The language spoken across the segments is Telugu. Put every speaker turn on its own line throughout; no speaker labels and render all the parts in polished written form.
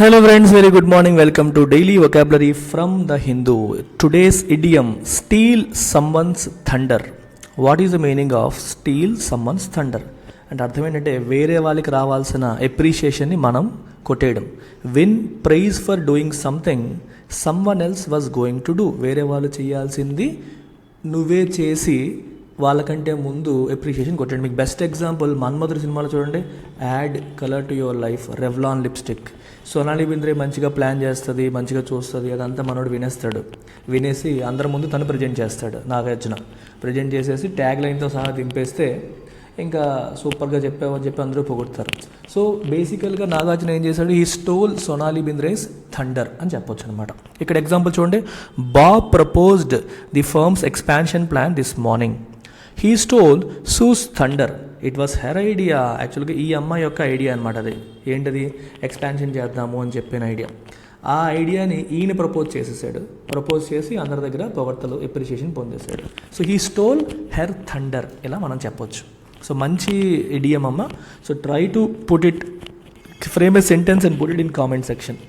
Hello friends, very good morning. Welcome to Daily Vocabulary from the Hindu. Today's idiom, steal someone's thunder. What is the meaning of steal someone's thunder? అంటే అర్థం ఏంటంటే వేరే వాళ్ళకి రావాల్సిన ఎప్రిషియేషన్ని మనం కొట్టేయడం. Win prize for doing something someone else was going to do. వేరే వాళ్ళు చేయాల్సింది నువ్వే చేసి వాళ్ళకంటే ముందు ఎప్రిషియేషన్ కొట్టండి. మీకు బెస్ట్ ఎగ్జాంపుల్ మన్మధుడు సినిమాలో చూడండి, add colour to your life Revlon lipstick. Sonali Bendre మంచిగా ప్లాన్ చేస్తుంది, మంచిగా చూస్తుంది, అదంతా మనోడు వినేస్తాడు. వినేసి అందరి ముందు తను ప్రజెంట్ చేస్తాడు. నాగార్జున ప్రజెంట్ చేసేసి ట్యాగ్ లైన్తో సహా దింపేస్తే ఇంకా సూపర్గా చెప్పావని చెప్పి అందరూ పొగుడతారు. సో బేసికల్గా నాగార్జున ఏం చేశాడు, ఈ స్టోల్ సోనాలి బింద్రేస్ థండర్ అని చెప్పొచ్చు అనమాట. ఇక్కడ ఎగ్జాంపుల్ చూడండి, Bob proposed the firm's expansion plan this morning. He stole Sue's thunder. It was her idea. యాక్చువల్గా ఈ అమ్మాయి యొక్క ఐడియా అనమాట. అది ఏంటది, ఎక్స్పాన్షన్ చేద్దాము అని చెప్పిన ఐడియా. ఆ ఐడియాని ఈయన ప్రపోజ్ చేసేసాడు. ప్రపోజ్ చేసి అందరి దగ్గర పొగడ్తలు ఎప్రిషియేషన్ పొందేశాడు. So he stole her thunder, ఇలా మనం చెప్పొచ్చు. సో మంచి ఇడియం అమ్మ. So try to put it, frame a sentence and put it in comment section.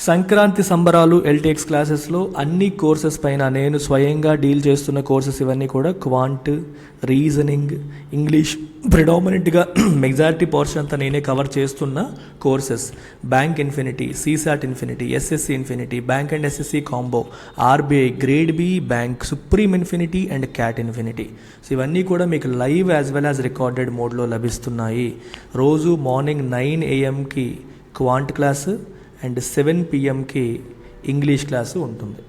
Sankranti సంబరాలు ఎల్టీఎక్స్ క్లాసెస్లో అన్ని కోర్సెస్ పైన నేను స్వయంగా డీల్ చేస్తున్న కోర్సెస్ ఇవన్నీ కూడా క్వాంట్, రీజనింగ్, ఇంగ్లీష్ ప్రిడామినెంట్గా మెజారిటీ పోర్షన్ అంతా నేనే కవర్ చేస్తున్న courses. Bank infinity, CSAT infinity, SSC infinity, bank and SSC combo, RBI, grade B bank, supreme infinity and CAT infinity. So ఇవన్నీ కూడా మీకు live as well as recorded మోడ్లో లభిస్తున్నాయి. రోజు morning 9 AM quant class and 7 PM English class ఉంటుంది.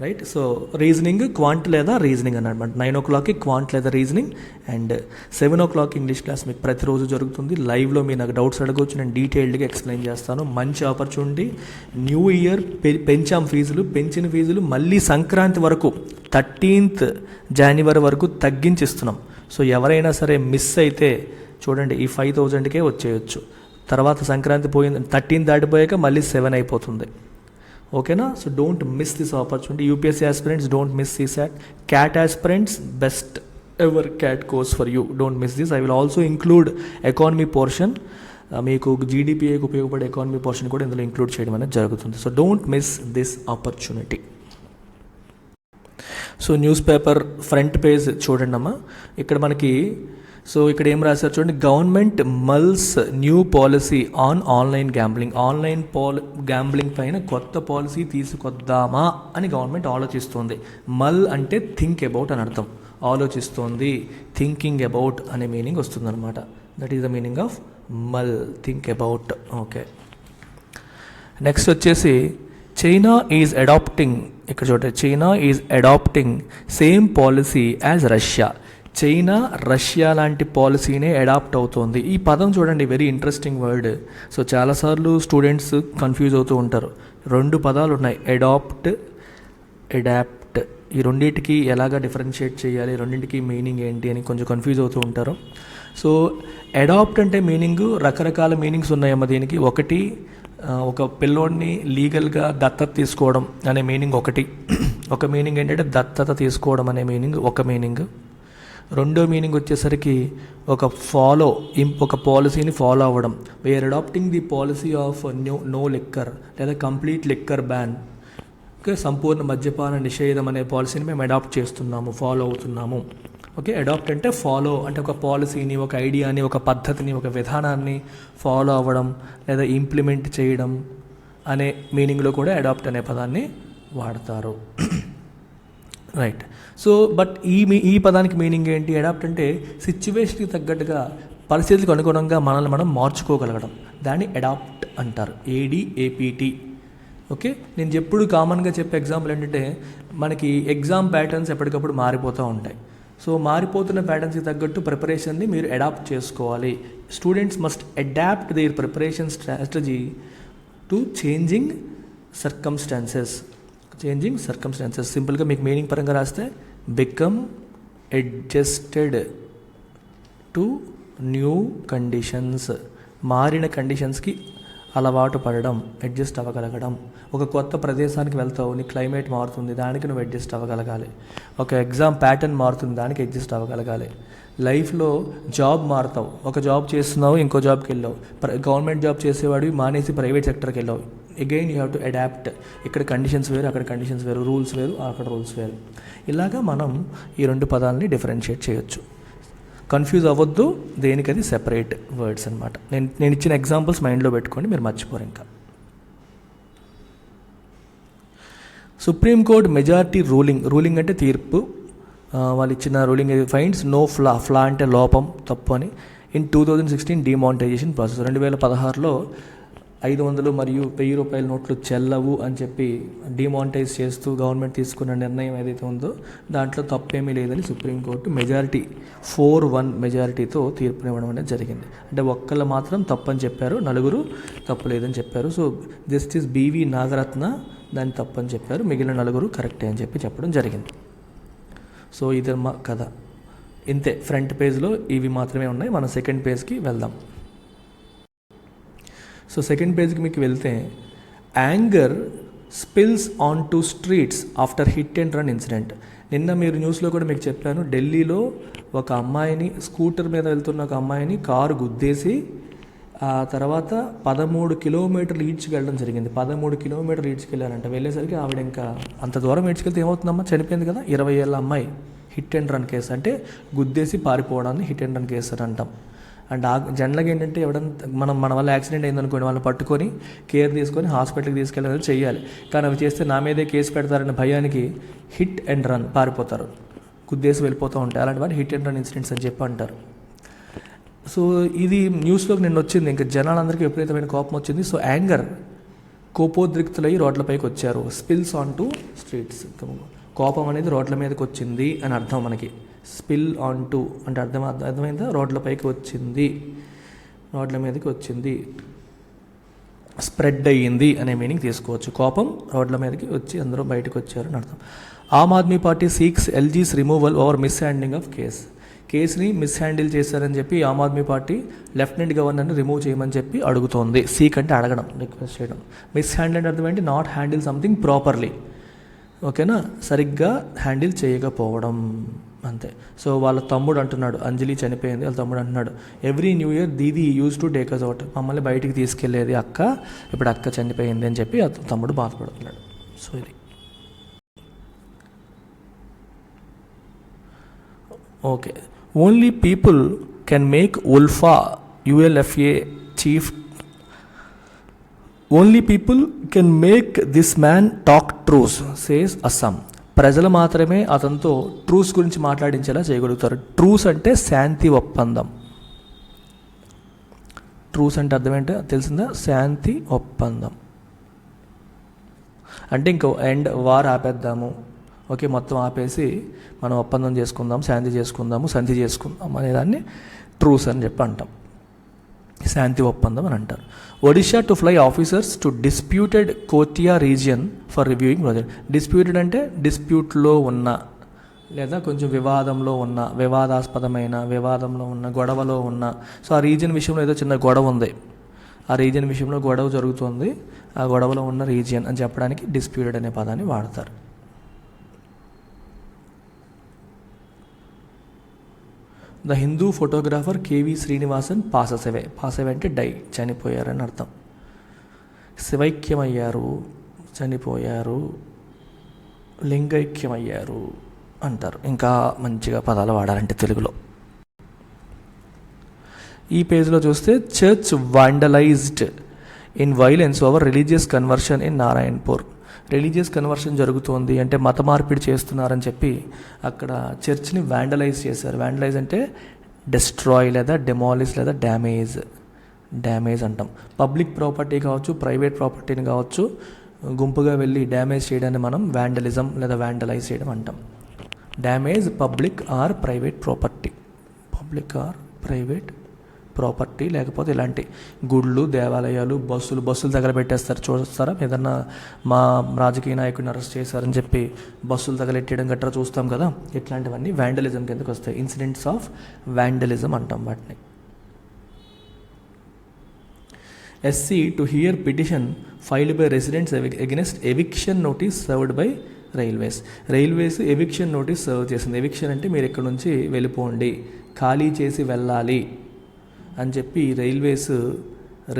రైట్. సో రీజనింగ్ క్వాంట్ లేదా రీజనింగ్ అని అనమాట. 9 o'clock క్వాంట్ లేదా reasoning and 7 o'clock English class మీకు ప్రతిరోజు జరుగుతుంది. లైవ్లో మీరు నాకు డౌట్స్ అడగవచ్చు, నేను డీటెయిల్డ్గా ఎక్స్ప్లెయిన్ చేస్తాను. మంచి ఆపర్చునిటీ. న్యూ ఇయర్ పెంచాం ఫీజులు. పెంచిన ఫీజులు మళ్ళీ సంక్రాంతి వరకు 13th January వరకు తగ్గించిస్తున్నాం. సో ఎవరైనా సరే మిస్ అయితే చూడండి, ఈ 5,000కే వచ్చేయచ్చు. తర్వాత సంక్రాంతి పోయింది, 13 దాటిపోయాక మళ్ళీ 7 అయిపోతుంది. ఓకేనా? So don't miss this opportunity. UPSC aspirants don't miss CSAT. Cat aspirants best ever cat course for you. Don't miss this. I will also include economy portion. మీకు జీడిపిఏకి ఉపయోగపడే ఎకానమీ పోర్షన్ కూడా ఇందులో ఇంక్లూడ్ చేయడం అనేది జరుగుతుంది. So don't miss this opportunity. So news paper front page చూడండి అమ్మా. ఇక్కడ మనకి సో ఇక్కడ ఏం రాశారు చూడండి, government మల్స్ new policy on online gambling. Online gambling పైన కొత్త పాలసీ తీసుకొద్దామా అని గవర్నమెంట్ ఆలోచిస్తుంది. మల్ అంటే థింక్ అబౌట్ అని అర్థం. ఆలోచిస్తోంది, థింకింగ్ అబౌట్ అనే మీనింగ్ వస్తుంది అనమాట. That is the meaning of మల్, థింక్ అబౌట్. ఓకే, నెక్స్ట్ వచ్చేసి చైనా ఈజ్ అడాప్టింగ్. ఇక్కడ చూడండి, China is adopting same policy as Russia. China Russia లాంటి పాలసీనే అడాప్ట్ అవుతోంది. ఈ పదం చూడండి, వెరీ ఇంట్రెస్టింగ్ వర్డ్. సో చాలాసార్లు స్టూడెంట్స్ కన్ఫ్యూజ్ అవుతూ ఉంటారు. 2 పదాలు ఉన్నాయి, అడాప్ట్, అడాప్ట్. ఈ రెండింటికి ఎలాగా డిఫరెన్షియేట్ చేయాలి, రెండింటికి మీనింగ్ ఏంటి అని కొంచెం కన్ఫ్యూజ్ అవుతూ ఉంటారు. సో అడాప్ట్ అంటే మీనింగ్, రకరకాల మీనింగ్స్ ఉన్నాయమ్మ దీనికి. ఒకటి, ఒక పిల్లోడిని లీగల్గా దత్తత తీసుకోవడం అనే మీనింగ్ ఒకటి. ఒక మీనింగ్ ఏంటంటే దత్తత తీసుకోవడం అనే మీనింగ్ ఒక మీనింగ్. రెండో మీనింగ్ వచ్చేసరికి ఒక పాలసీని ఫాలో అవ్వడం. We are adopting the policy of no liquor లేదా కంప్లీట్ లిక్కర్ బ్యాన్. ఓకే, సంపూర్ణ మద్యపాన నిషేధం అనే పాలసీని మేము అడాప్ట్ చేస్తున్నాము, ఫాలో అవుతున్నాము. ఓకే, అడాప్ట్ అంటే ఫాలో, అంటే ఒక పాలసీని, ఒక ఐడియాని, ఒక పద్ధతిని, ఒక విధానాన్ని ఫాలో అవ్వడం లేదా ఇంప్లిమెంట్ చేయడం అనే మీనింగ్లో కూడా అడాప్ట్ అనే పదాన్ని వాడతారు. రైట్. సో బట్ ఈ పదానికి మీనింగ్ ఏంటి? అడాప్ట్ అంటే సిచ్యువేషన్కి తగ్గట్టుగా, పరిస్థితులకు అనుగుణంగా మనల్ని మనం మార్చుకోగలగడం. దాన్ని అడాప్ట్ అంటారు, ADAPT. ఓకే, నేను ఎప్పుడు కామన్గా చెప్పే ఎగ్జాంపుల్ ఏంటంటే, మనకి ఎగ్జామ్ ప్యాటర్న్స్ ఎప్పటికప్పుడు మారిపోతూ ఉంటాయి. సో మారిపోతున్న ప్యాటర్న్స్కి తగ్గట్టు ప్రిపరేషన్ని మీరు అడాప్ట్ చేసుకోవాలి. Students must adapt their preparation strategy to changing circumstances. సింపుల్గా మీకు మీనింగ్ పరంగా రాస్తే, become adjusted to new conditions. మారిన కండిషన్స్కి అలవాటు పడడం, అడ్జస్ట్ అవ్వగలగడం. ఒక కొత్త ప్రదేశానికి వెళ్తావు, నీ క్లైమేట్ మారుతుంది, దానికి నువ్వు అడ్జస్ట్ అవ్వగలగాలి. ఒక ఎగ్జామ్ ప్యాటర్న్ మారుతుంది, దానికి అడ్జస్ట్ అవ్వగలగాలి. లైఫ్లో జాబ్ మారుతావు, ఒక జాబ్ చేస్తున్నావు, ఇంకో జాబ్కి వెళ్ళావు. గవర్నమెంట్ జాబ్ చేసేవాడివి మానేసి ప్రైవేట్ సెక్టర్కి వెళ్ళావు. Again you have to adopt. ఇక్కడ కండిషన్స్ వేరు, అక్కడ కండిషన్స్ వేరు, రూల్స్ వేరు, అక్కడ రూల్స్ వేరు. ఇలాగా మనం ఈ రెండు పదాలని డిఫరెన్షియేట్ చేయొచ్చు. కన్ఫ్యూజ్ అవ్వద్దు, దేనికది సెపరేట్ వర్డ్స్ అనమాట. నేను ఇచ్చిన ఎగ్జాంపుల్స్ మైండ్లో పెట్టుకోండి, మీరు మర్చిపోరు. ఇంకా సుప్రీంకోర్టు మెజారిటీ రూలింగ్ అంటే తీర్పు. వాళ్ళు ఇచ్చిన రూలింగ్ ఫైండ్స్ నో ఫ్లా అంటే లోపం, తప్పు అని ఇన్ 2016 డిమానిటైజేషన్ ప్రాసెస్. 2016లో 500 మరియు 1000 రూపాయల నోట్లు చెల్లవు అని చెప్పి డిమానిటైజ్ చేస్తూ గవర్నమెంట్ తీసుకున్న నిర్ణయం ఏదైతే ఉందో దాంట్లో తప్పేమీ లేదని సుప్రీంకోర్టు మెజారిటీ 4-1 మెజారిటీతో తీర్పునివ్వడం అనేది జరిగింది. అంటే ఒక్కళ్ళు మాత్రం తప్పని చెప్పారు, నలుగురు తప్పు లేదని చెప్పారు. సో జస్టిస్ బివి నాగరత్న దాన్ని తప్పని చెప్పారు, మిగిలిన నలుగురు కరెక్టే అని చెప్పడం జరిగింది. సో ఇది మా కథ. ఇంతే, ఫ్రంట్ పేజ్లో ఇవి మాత్రమే ఉన్నాయి. మనం సెకండ్ పేజ్కి వెళ్దాం. సో సెకండ్ పేజ్కి మీకు వెళ్తే, anger spills on to streets after hit and run incident. నిన్న మీరు న్యూస్లో కూడా మీకు చెప్పాను, ఢిల్లీలో ఒక అమ్మాయిని, స్కూటర్ మీద వెళ్తున్న ఒక అమ్మాయిని కారు గుద్దేసి ఆ తర్వాత 13 కిలోమీటర్లు ఈడ్చుకు వెళ్ళడం జరిగింది. 13 కిలోమీటర్లు ఈడ్చుకు వెళ్ళారంట. వెళ్ళేసరికి ఆవిడ ఇంకా అంత దూరం ఈడ్చుకెళ్తే ఏమవుతుందమ్మా, చనిపోయింది కదా. 20 ఏళ్ళ అమ్మాయి, హిట్ అండ్ రన్ కేసు. అంటే గుద్దేసి పారిపోవడాన్ని హిట్ అండ్ రన్ కేసు అని అంటాం. అండ్ జనరల్గా ఏంటంటే ఎవడన్నా మన వల్ల యాక్సిడెంట్ అయిందనుకోండి, వాళ్ళని పట్టుకొని కేర్ తీసుకొని హాస్పిటల్కి తీసుకెళ్ళడం చేయాలి. కానీ అవి చేస్తే నా మీదే కేసు పెడతారనే భయానికి హిట్ అండ్ రన్, పారిపోతారు, గుద్దేసి వెళ్ళిపోతూ ఉంటాయి. అలాంటి వాళ్ళు హిట్ అండ్ రన్ ఇన్సిడెంట్స్ అని చెప్పి అంటారు. సో ఇది న్యూస్లోకి నిన్న వచ్చింది. ఇంకా జనాలందరికీ విపరీతమైన కోపం వచ్చింది. సో యాంగర్, కోపోద్రిక్తులై రోడ్లపైకి వచ్చారు. స్పిల్స్ ఆన్ టు స్ట్రీట్స్, కోపం అనేది రోడ్ల మీదకి వచ్చింది అని అర్థం మనకి. స్పిల్ ఆన్ టు అంటే అర్థమైందా, రోడ్లపైకి వచ్చింది, రోడ్ల మీదకి వచ్చింది, స్ప్రెడ్ అయ్యింది అనే మీనింగ్ తీసుకోవచ్చు. కోపం రోడ్ల మీదకి వచ్చి అందరూ బయటకు వచ్చారు అని అర్థం. Aam Aadmi party seeks LG's removal over mishandling of కేసుని మిస్ హ్యాండిల్ చేశారని చెప్పి ఆమ్ ఆద్మీ పార్టీ లెఫ్టినెంట్ గవర్నర్ని రిమూవ్ చేయమని చెప్పి అడుగుతోంది. సీక్ అంటే అడగడం, రిక్వెస్ట్ చేయడం. మిస్ హ్యాండిల్ అంటే అర్థం ఏంటి, నాట్ హ్యాండిల్ సంథింగ్ ప్రాపర్లీ, ఓకేనా, సరిగ్గా హ్యాండిల్ చేయకపోవడం, అంతే. సో వాళ్ళ తమ్ముడు అంటున్నాడు, అంజలి చనిపోయింది, వాళ్ళ తమ్ముడు అంటున్నాడు, every new year didi used to take us out, మమ్మల్ని బయటికి తీసుకెళ్లేది అక్క, ఇప్పుడు అక్క చనిపోయింది అని చెప్పి తమ్ముడు బాధపడుతున్నాడు. సో ఇది okay. Only people can make ULFA chief, only people can make this man talk ట్రూస్ says Assam. ప్రజలు మాత్రమే అతనితో ట్రూస్ గురించి మాట్లాడించేలా చేయగలుగుతారు. ట్రూస్ అంటే శాంతి ఒప్పందం. ట్రూస్ అంటే అర్థం ఏంటో తెలిసిందా, శాంతి ఒప్పందం అంటే ఇంకో ఎండ్ వార్ ఆపేద్దాము, ఓకే, మొత్తం ఆపేసి మనం ఒప్పందం చేసుకుందాం, శాంతి చేసుకుందాము, సంధి చేసుకుందాం అనేదాన్ని ట్రూస్ అని చెప్పి అంటాం, శాంతి ఒప్పందం అని అంటారు. Odisha to fly officers to disputed కోటియా region for reviewing project. Disputed అంటే డిస్ప్యూట్లో ఉన్న లేదా కొంచెం వివాదంలో ఉన్న, వివాదాస్పదమైన, వివాదంలో ఉన్న, గొడవలో ఉన్న. సో ఆ రీజియన్ విషయంలో ఏదో చిన్న గొడవ ఉంది, ఆ రీజియన్ విషయంలో గొడవ జరుగుతుంది, ఆ గొడవలో ఉన్న రీజియన్ అని చెప్పడానికి డిస్ప్యూటెడ్ అనే పదాన్ని వాడతారు. The Hindu photographer KV Srinivasan passes away. Pass అవే అంటే డై, చనిపోయారని అర్థం. శివైక్యమయ్యారు, చనిపోయారు, లింగైక్యమయ్యారు అంటారు. ఇంకా మంచిగా పదాలు వాడాలంటే తెలుగులో. ఈ పేజ్లో చూస్తే, church vandalised in violence over religious conversion in నారాయణపూర్. రిలీజియస్ కన్వర్షన్ జరుగుతోంది అంటే మత మార్పిడి చేస్తున్నారని చెప్పి అక్కడ చర్చ్ని వ్యాండలైజ్ చేశారు. వ్యాండలైజ్ అంటే డెస్ట్రాయ్ లేదా డెమాలిష్ లేదా డ్యామేజ్ అంటాం. పబ్లిక్ ప్రాపర్టీ కావచ్చు, ప్రైవేట్ ప్రాపర్టీని కావచ్చు, గుంపుగా వెళ్ళి డ్యామేజ్ చేయడాన్ని మనం వ్యాండలిజం లేదా వ్యాండలైజ్ చేయడం అంటాం. Damage public or private property, public or private property. లేకపోతే ఇలాంటి గుళ్ళు, దేవాలయాలు, బస్సులు తగలబెట్టేస్తారు. చూస్తారా, ఏదన్నా మా రాజకీయ నాయకుడిని అరెస్ట్ చేశారని చెప్పి బస్సులు తగలెట్టడం గట్రా చూస్తాం కదా, ఇట్లాంటివన్నీ వ్యాండలిజం కిందకు వస్తాయి. ఇన్సిడెంట్స్ ఆఫ్ వ్యాండలిజం అంటాం వాటిని. SC to hear petition filed by residents against eviction notice served by railways eviction notice serve చేసింది. ఎవిక్షన్ అంటే మీరు ఇక్కడ నుంచి వెళ్ళిపోండి, ఖాళీ చేసి వెళ్ళాలి అని చెప్పి రైల్వేస్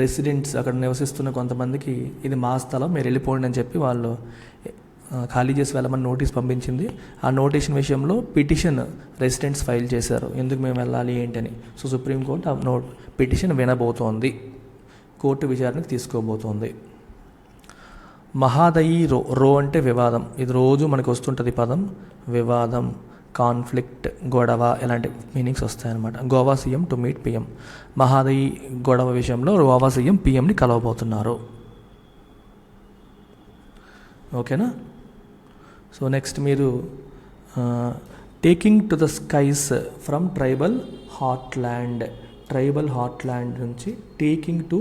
రెసిడెంట్స్ అక్కడ నివసిస్తున్న కొంతమందికి ఇది మా స్థలం మీరు వెళ్ళిపోండి అని చెప్పి వాళ్ళు ఖాళీ చేసి వెళ్ళమని నోటీస్ పంపించింది. ఆ నోటీషన్ విషయంలో పిటిషన్ రెసిడెంట్స్ ఫైల్ చేశారు, ఎందుకు మేము వెళ్ళాలి ఏంటని. సో సుప్రీంకోర్టు ఆ పిటిషన్ వినబోతోంది, కోర్టు విచారణకు తీసుకోబోతోంది. మహాదయి రో అంటే వివాదం, ఇది రోజు మనకు వస్తుంటుంది పదం. వివాదం, కాన్ఫ్లిక్ట్, గొడవ ఇలాంటి మీనింగ్స్ వస్తాయన్నమాట. Goa CM to meet PM. Mahadayi గొడవ విషయంలో గోవా సీఎం పిఎంని కలవబోతున్నారు. ఓకేనా. సో నెక్స్ట్ మీరు taking to the skies from tribal heartland నుంచి టేకింగ్ టు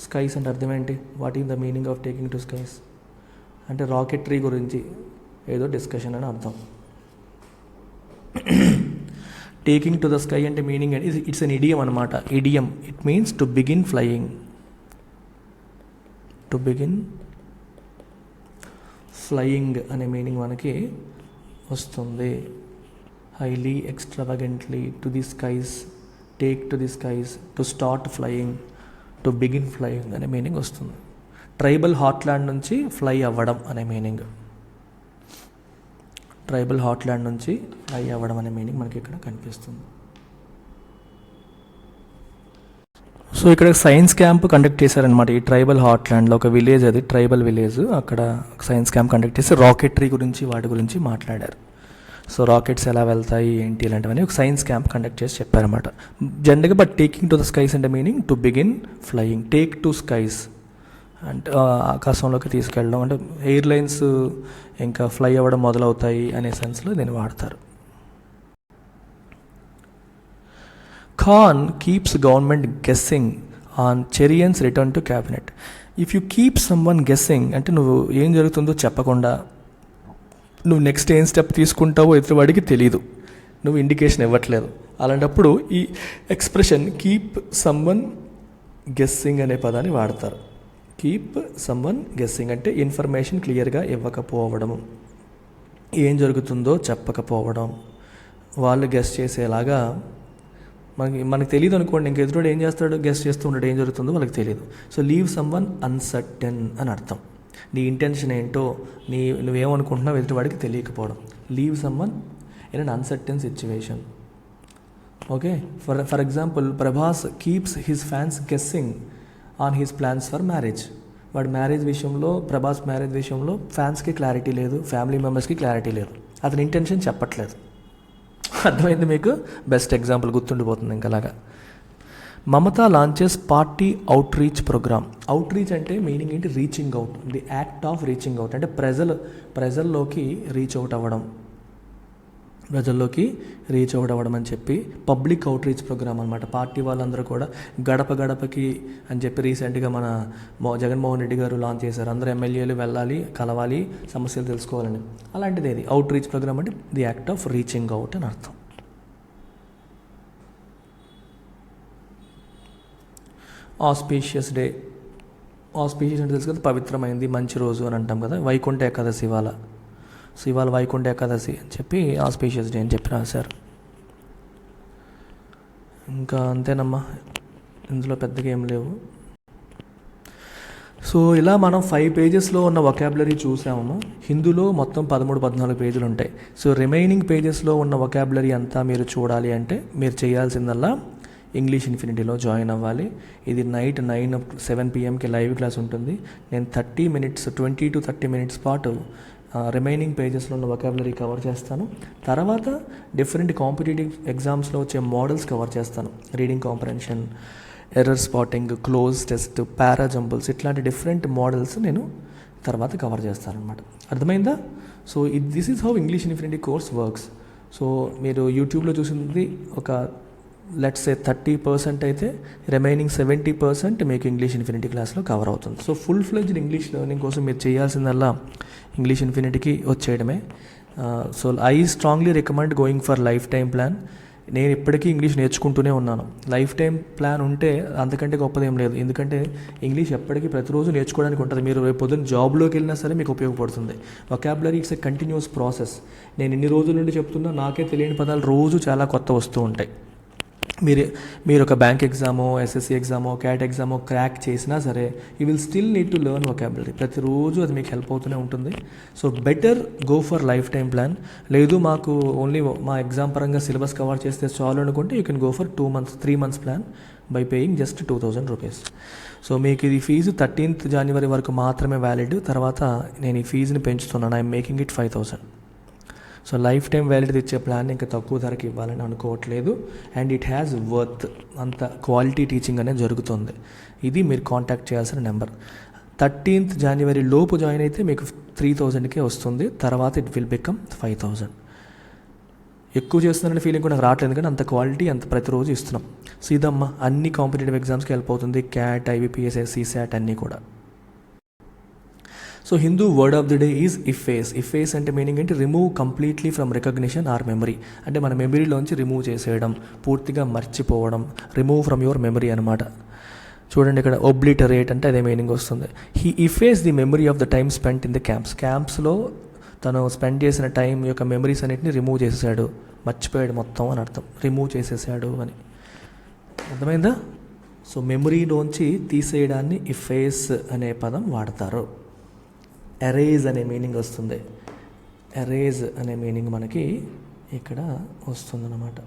స్కైస్ అంటే అర్థం ఏంటి? What is the meaning of taking to skies అంటే రాకెటరీ గురించి ఏదో డిస్కషన్ అని అర్థం. టేకింగ్ టు ద స్కై అంటే మీనింగ్ అంటే ఇట్స్ అన్ ఇడియం అనమాట. Idiom, it means to begin flying. Flying అనే మీనింగ్ మనకి వస్తుంది. Highly, extravagantly, to the skies, take to the skies, to start flying, to begin flying అనే మీనింగ్ వస్తుంది. ట్రైబల్ హార్ట్లాండ్ నుంచి ఫ్లై అవ్వడం అనే మీనింగ్. ట్రైబల్ హార్ట్లాండ్ నుంచి ఫ్లై అవ్వడం అనే మీనింగ్ మనకి ఇక్కడ కనిపిస్తుంది. సో ఇక్కడ సైన్స్ క్యాంప్ కండక్ట్ చేశారనమాట ఈ ట్రైబల్ హార్ట్లాండ్లో. ఒక విలేజ్, అది ట్రైబల్ విలేజ్, అక్కడ సైన్స్ క్యాంప్ కండక్ట్ చేసి రాకెటరీ గురించి వాటి గురించి మాట్లాడారు. సో రాకెట్స్ ఎలా వెళ్తాయి ఏంటి ఇలాంటివన్నీ ఒక సైన్స్ క్యాంప్ కండక్ట్ చేసి చెప్పారన్నమాట. జనరల్గా but taking to the skies అంటే meaning to begin flying. Take to skies అంటే ఆకాశంలోకి తీసుకెళ్ళడం, అంటే ఎయిర్లైన్స్ ఇంకా ఫ్లై అవ్వడం మొదలవుతాయి అనే సెన్స్లో దీన్ని వాడతారు. Khan keeps government guessing on Cherian's return to cabinet. If you keep someone guessing అంటే నువ్వు ఏం జరుగుతుందో చెప్పకుండా నువ్వు నెక్స్ట్ ఏం స్టెప్ తీసుకుంటావో ఎదుటివాడికి తెలీదు, నువ్వు ఇండికేషన్ ఇవ్వట్లేదు. అలాంటప్పుడు ఈ ఎక్స్ప్రెషన్ కీప్ సమ్వన్ గెస్సింగ్ అనే పదాన్ని వాడతారు. కీప్ సమ్వన్ గెస్సింగ్ అంటే ఇన్ఫర్మేషన్ క్లియర్గా ఇవ్వకపోవడం, ఏం జరుగుతుందో చెప్పకపోవడం, వాళ్ళు గెస్ చేసేలాగా. మనకి తెలియదు అనుకోండి, ఇంక ఎదురుడు ఏం చేస్తాడు, గెస్ చేస్తూ ఉంటాడు, ఏం జరుగుతుందో వాళ్ళకి తెలియదు. సో లీవ్ సమ్వన్ అన్సర్టెన్ అని అర్థం. నీ ఇంటెన్షన్ ఏంటో, నువ్వేమనుకుంటున్నావు ఎదుటివాడికి తెలియకపోవడం. Leave someone in an uncertain situation. Okay, for example Prabhas keeps his fans guessing on his plans for marriage. వాడి మ్యారేజ్ విషయంలో, ప్రభాస్ మ్యారేజ్ విషయంలో ఫ్యాన్స్కి క్లారిటీ లేదు, ఫ్యామిలీ మెంబర్స్కి క్లారిటీ లేదు, అతని ఇంటెన్షన్ చెప్పట్లేదు. అర్థమైంది మీకు? బెస్ట్ ఎగ్జాంపుల్ గుర్తుండిపోతుంది ఇంకలాగా. Mamata launches party outreach program. Outreach అంటే మీనింగ్ ఏంటి? Reaching out, the act of reaching out అంటే ప్రజల్లోకి రీచ్ అవుట్ అవ్వడం, ప్రజల్లోకి రీచ్ అవుట్ అవ్వడం అని చెప్పి పబ్లిక్ అవుట్ రీచ్ ప్రోగ్రామ్ అనమాట. పార్టీ వాళ్ళందరూ కూడా గడప గడపకి అని చెప్పి రీసెంట్గా మన జగన్మోహన్ రెడ్డి గారు లాంచ్ చేశారు. అందరూ ఎమ్మెల్యేలు వెళ్ళాలి, కలవాలి, సమస్యలు తెలుసుకోవాలని. అలాంటిది ఇది అవుట్ రీచ్ ప్రోగ్రామ్ అంటే the act of reaching out అని అర్థం. Auspicious day. ఆస్పీషియస్ అంటే తెలుసు కదా, పవిత్రమైంది, మంచి రోజు అని అంటాం కదా. వైకుంఠ ఏకాదశి ఇవాళ వైకుంఠ ఏకాదశి అని చెప్పి ఆస్పీషియస్ డే అని చెప్పి రాశారు. ఇంకా అంతేనమ్మా, ఇందులో పెద్దగా ఏం లేవు. సో ఇలా మనం 5 పేజెస్లో ఉన్న వొకాబులరీ చూసాము. హిందీలో మొత్తం 13-14 పేజీలు ఉంటాయి. సో రిమైనింగ్ పేజెస్లో ఉన్న వొకాబులరీ అంతా మీరు చూడాలి అంటే మీరు చేయాల్సిందల్లా ఇంగ్లీష్ ఇన్ఫినిటీలో జాయిన్ అవ్వాలి. ఇది నైట్ 7 PM లైవ్ క్లాస్ ఉంటుంది. నేను 20 to 30 minutes పాటు రిమైనింగ్ పేజెస్లో ఉన్న వొకాబులరీ కవర్ చేస్తాను. తర్వాత డిఫరెంట్ కాంపిటేటివ్ ఎగ్జామ్స్లో వచ్చే మోడల్స్ కవర్ చేస్తాను. Reading comprehension, error spotting, cloze test, para jumbles, ఇట్లాంటి డిఫరెంట్ మోడల్స్ నేను తర్వాత కవర్ చేస్తాను అనమాట. అర్థమైందా? So this is how English infinity course works. సో మీరు యూట్యూబ్లో చూసింది ఒక లెట్స్ సే 30% అయితే రిమైనింగ్ 70% మీకు ఇంగ్లీష్ ఇన్ఫినిటీ క్లాస్లో కవర్ అవుతుంది. So full fledged English learning కోసం మీరు చేయాల్సిందల్లా ఇంగ్లీష్ ఇన్ఫినిటీకి వచ్చేయడమే. So I strongly recommend going for lifetime plan. నేను ఇప్పటికీ ఇంగ్లీష్ నేర్చుకుంటూనే ఉన్నాను. లైఫ్ టైం ప్లాన్ ఉంటే అంతకంటే గొప్పదేం లేదు. ఎందుకంటే ఇంగ్లీష్ ఎప్పటికీ ప్రతిరోజు నేర్చుకోవడానికి ఉంటుంది. మీరు రేపు పొద్దున్న జాబ్లోకి వెళ్ళినా సరే మీకు ఉపయోగపడుతుంది. Vocabulary it's a continuous process. నేను ఇన్ని రోజుల నుండి చెప్తున్నా, నాకే తెలియని పదాలు రోజు చాలా కొత్త వస్తూ ఉంటాయి. మీరు ఒక బ్యాంక్ ఎగ్జామో, ఎస్ఎస్సి ఎగ్జామో, క్యాట్ ఎగ్జామో క్రాక్ చేసినా సరే you will still need to learn vocabulary. ప్రతిరోజు అది మీకు హెల్ప్ అవుతూనే ఉంటుంది. So better go for lifetime plan. లేదు మాకు ఓన్లీ మా ఎగ్జామ్ పరంగా సిలబస్ కవర్ చేస్తే చాలు అనుకుంటే you can go for 2 months 3 months plan by paying just 2000 rupees. So మీకు ఇది ఫీజు 13th January వరకు మాత్రమే వ్యాలిడ్. తర్వాత నేను ఈ ఫీజుని పెంచుతున్నాను. I'm making it 5000. So life time validity ఇచ్చే ప్లాన్ ఇంకా తక్కువ ధరకి ఇవ్వాలని అనుకోవట్లేదు. అండ్ ఇట్ హ్యాస్ వర్త్, అంత క్వాలిటీ టీచింగ్ అనేది జరుగుతుంది. ఇది మీరు కాంటాక్ట్ చేయాల్సిన నెంబర్. 13th January లోపు జాయిన్ అయితే మీకు 3000కే వస్తుంది. తర్వాత ఇట్ విల్ బికమ్ 5000. ఎక్కువ చేస్తున్నారనే ఫీలింగ్ కూడా నాకు రావట్లేదు, ఎందుకంటే అంత క్వాలిటీ అంత ప్రతిరోజు ఇస్తున్నాం. సో ఇదమ్మా అన్ని కాంపిటేటివ్ ఎగ్జామ్స్కి హెల్ప్ అవుతుంది. క్యాట్, IBPS, CSAT అన్నీ కూడా. So Hindu word of the day is efface. Efface అంటే మీనింగ్ ఏంటి? Remove completely from recognition or memory. అంటే మన మెమరీలోంచి రిమూవ్ చేసేయడం, పూర్తిగా మర్చిపోవడం. రిమూవ్ ఫ్రమ్ యువర్ మెమరీ అనమాట. చూడండి ఇక్కడ ఒబ్లిటరేట్ అంటే అదే మీనింగ్ వస్తుంది. He efface the memory of the time spent in the camps. క్యాంప్స్లో తను స్పెండ్ చేసిన టైం యొక్క మెమరీస్ అన్నిటిని రిమూవ్ చేసేసాడు, మర్చిపోయాడు మొత్తం అని అర్థం. రిమూవ్ చేసేసాడు అని అర్థమైందా? సో మెమరీలోంచి తీసేయడాన్ని ఇఫేస్ అనే పదం వాడతారు. ఎరేజ్ అనే మీనింగ్ వస్తుంది. ఎరేజ్ అనే మీనింగ్ మనకి ఇక్కడ వస్తుందన్నమాట.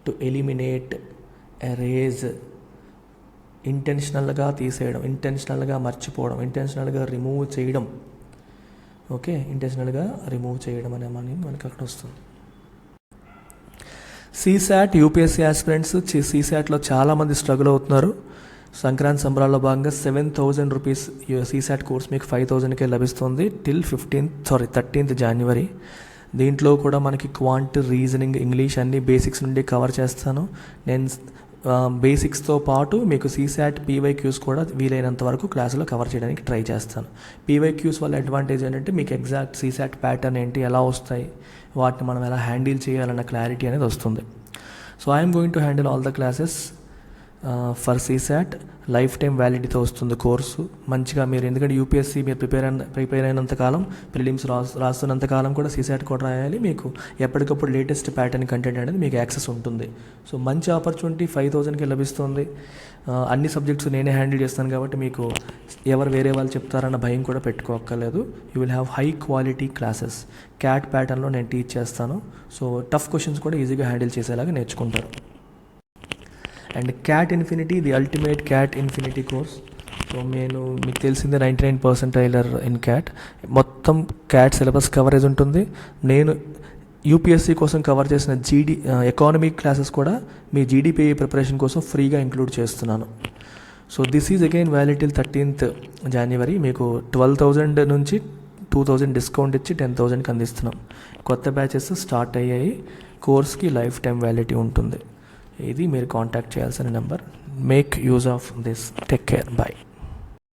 టు ఎలిమినేట్, ఎరేజ్, ఇంటెన్షనల్గా తీసేయడం, ఇంటెన్షనల్గా మర్చిపోవడం, ఇంటెన్షనల్గా రిమూవ్ చేయడం. ఓకే, ఇంటెన్షనల్గా రిమూవ్ చేయడం అనే మీనింగ్ మనకి అక్కడ వస్తుంది. CSAT UPSC ఆస్పిరెంట్స్ CSATలో చాలామంది స్ట్రగుల్ అవుతున్నారు. సంక్రాంతి సంబరాల్లో భాగంగా 7000 రూపీస్ CSAT కోర్స్ మీకు 5000కే లభిస్తుంది టిల్ 13th January. దీంట్లో కూడా మనకి క్వాంట్, రీజనింగ్, ఇంగ్లీష్ అన్ని బేసిక్స్ నుండి కవర్ చేస్తాను నేను. బేసిక్స్తో పాటు మీకు CSAT PYQs కూడా వీలైనంత వరకు క్లాసులో కవర్ చేయడానికి ట్రై చేస్తాను. PYQs వల్ల అడ్వాంటేజ్ ఏంటంటే మీకు ఎగ్జాక్ట్ CSAT ప్యాటర్న్ ఏంటి, ఎలా వస్తాయి, వాటిని మనం ఎలా హ్యాండిల్ చేయాలన్న క్లారిటీ అనేది వస్తుంది. So I'm going to handle all the classes for CSAT. Lifetime వ్యాలిడిటీతో వస్తుంది కోర్సు. మంచిగా మీరు, ఎందుకంటే UPSC మీరు ప్రిపేర్ అయినంతకాలం, ప్రిలిమ్స్ రాస్తున్నంతకాలం కూడా CSAT కూడా రాయాలి. మీకు ఎప్పటికప్పుడు లేటెస్ట్ ప్యాటర్న్ కంటెంట్ అనేది మీకు యాక్సెస్ ఉంటుంది. సో మంచి ఆపర్చునిటీ 5000కి లభిస్తుంది. అన్ని సబ్జెక్ట్స్ నేనే హ్యాండిల్ చేస్తాను కాబట్టి మీకు ఎవరు వేరే వాళ్ళు చెప్తారన్న భయం కూడా పెట్టుకోక్కర్లేదు. You will have high quality classes. CAT ప్యాటర్న్లో నేను టీచ్ చేస్తాను. సో టఫ్ క్వశ్చన్స్ కూడా ఈజీగా హ్యాండిల్ చేసేలాగా నేర్చుకుంటారు. And CAT infinity, the ultimate cat infinity course. So నేను మీకు తెలిసిందే 99 percentile ఇన్ క్యాట్. మొత్తం క్యాట్ సిలబస్ కవరేజ్ ఉంటుంది. నేను UPSC కోసం కవర్ చేసిన ఎకానమీ క్లాసెస్ కూడా మీ GDPA ప్రిపరేషన్ కోసం ఫ్రీగా ఇంక్లూడ్ చేస్తున్నాను. So this is again valid till 13th January. మీకు 12,000 నుంచి 2,000 డిస్కౌంట్ ఇచ్చి 10,000కి అందిస్తున్నాం. కొత్త బ్యాచెస్ స్టార్ట్ అయ్యాయి. కోర్స్కి లైఫ్ టైం వ్యాలిడిటీ ఉంటుంది. ఇది మీరు కాంటాక్ట్ చేయాల్సిన నెంబర్. Make use of this. Take care. Bye.